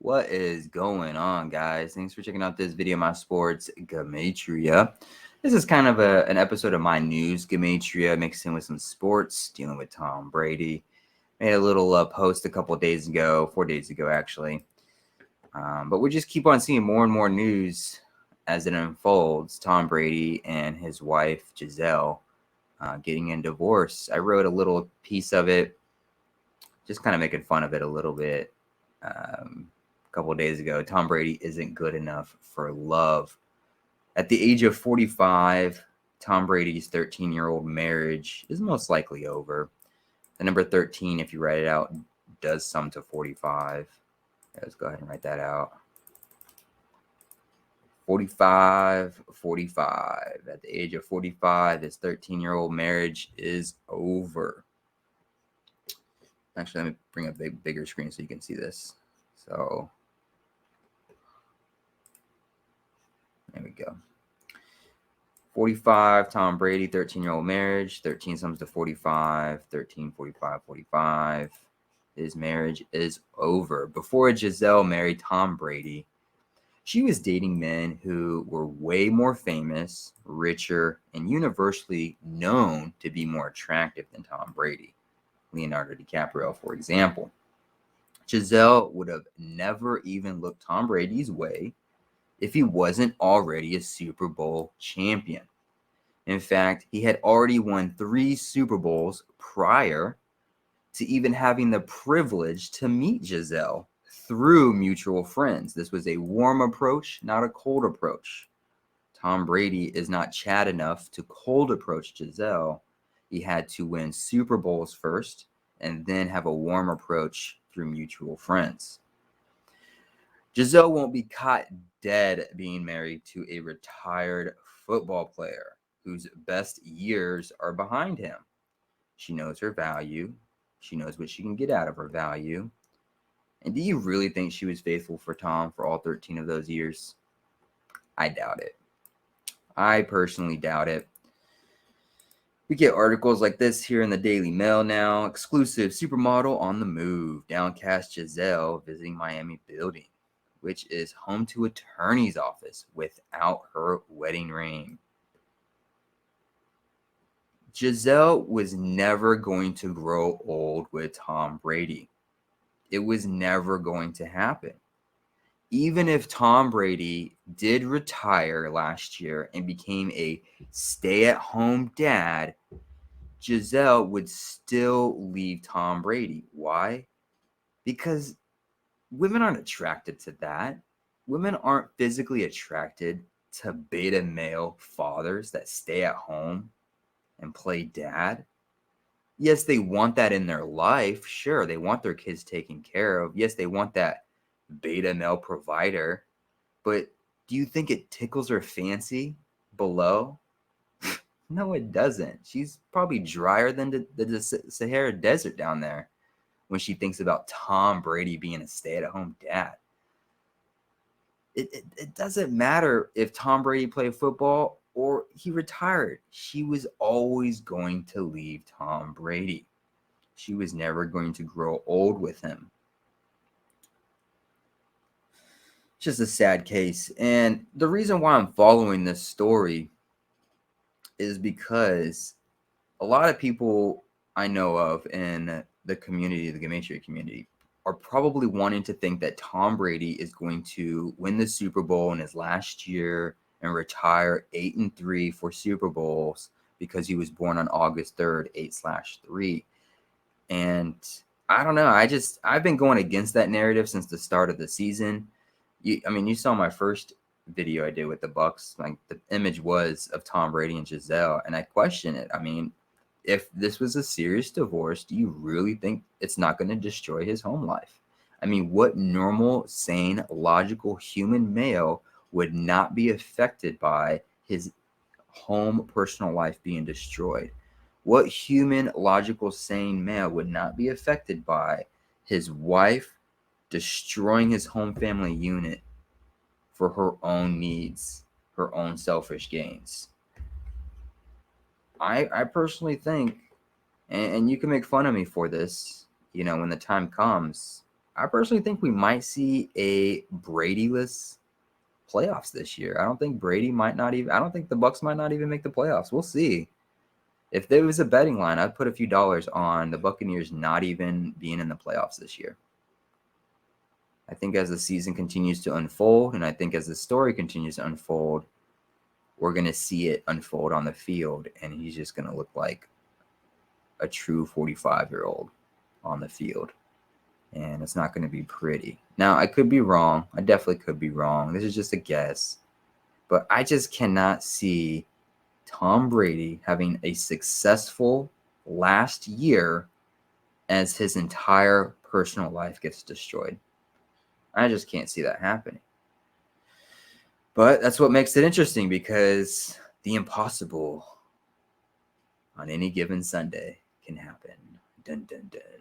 What is going on, guys? Thanks for checking out this video of my sports, Gematria. This is kind of an episode of my news, Gematria, mixed in with some sports, dealing with Tom Brady. Made a little post a couple days ago, 4 days ago, actually. But we just keep on seeing more and more news as it unfolds. Tom Brady and his wife, Giselle, getting a divorce. I wrote a little piece of it, just kind of making fun of it a little bit. A couple of days ago, Tom Brady isn't good enough for love. At the age of 45, Tom Brady's 13-year-old marriage is most likely over. The number 13, if you write it out, does sum to 45. Let's go ahead and write that out. 45. At the age of 45, his 13-year-old marriage is over. Actually, let me bring up a bigger screen so you can see this. So there we go. 45, Tom Brady, 13-year-old marriage. 13 sums to 45. 13, 45, 45. His marriage is over. Before Giselle married Tom Brady, she was dating men who were way more famous, richer, and universally known to be more attractive than Tom Brady. Leonardo DiCaprio, for example. Giselle would have never even looked Tom Brady's way if he wasn't already a Super Bowl champion. In fact, he had already won 3 Super Bowls prior to even having the privilege to meet Giselle through mutual friends. This was a warm approach, not a cold approach. Tom Brady is not Chad enough to cold approach Giselle. He had to win Super Bowls first and then have a warm approach through mutual friends. Giselle won't be caught dead being married to a retired football player whose best years are behind him. She knows her value. She knows what she can get out of her value. And do you really think she was faithful for Tom for all 13 of those years? I doubt it. I personally doubt it. We get articles like this here in the Daily Mail now. Exclusive supermodel on the move. Downcast Giselle visiting Miami building, which is home to attorney's office without her wedding ring. Giselle was never going to grow old with Tom Brady. It was never going to happen. Even if Tom Brady did retire last year and became a stay-at-home dad, Giselle would still leave Tom Brady. Why? Because women aren't attracted to that. Women aren't physically attracted to beta male fathers that stay at home and play dad. Yes, they want that in their life. Sure, they want their kids taken care of. Yes, they want that beta male provider. But do you think it tickles her fancy below? No, it doesn't. She's probably drier than the Sahara Desert down there when she thinks about Tom Brady being a stay-at-home dad. It doesn't matter if Tom Brady played football or he retired. She was always going to leave Tom Brady. She was never going to grow old with him. Just a sad case. And the reason why I'm following this story is because a lot of people I know of in the community, the Gematria community, are probably wanting to think that Tom Brady is going to win the Super Bowl in his last year and retire 8-3 for Super Bowls because he was born on August 3rd, 8/3. And I don't know. I've been going against that narrative since the start of the season. You saw my first video I did with the Bucks. Like, the image was of Tom Brady and Giselle, and I question it. If this was a serious divorce, do you really think it's not going to destroy his home life? What normal, sane, logical human male would not be affected by his home personal life being destroyed? What human, logical, sane male would not be affected by his wife destroying his home family unit for her own needs, her own selfish gains? I personally think, and you can make fun of me for this, when the time comes, I personally think we might see a Brady-less playoffs this year. I don't think I don't think the Bucks might not even make the playoffs. We'll see. If there was a betting line, I'd put a few dollars on the Buccaneers not even being in the playoffs this year. I think as the season continues to unfold, and I think as the story continues to unfold, we're going to see it unfold on the field, and he's just going to look like a true 45-year-old on the field. And it's not going to be pretty. Now, I could be wrong. I definitely could be wrong. This is just a guess. But I just cannot see Tom Brady having a successful last year as his entire personal life gets destroyed. I just can't see that happening. But that's what makes it interesting, because the impossible on any given Sunday can happen. Dun, dun, dun.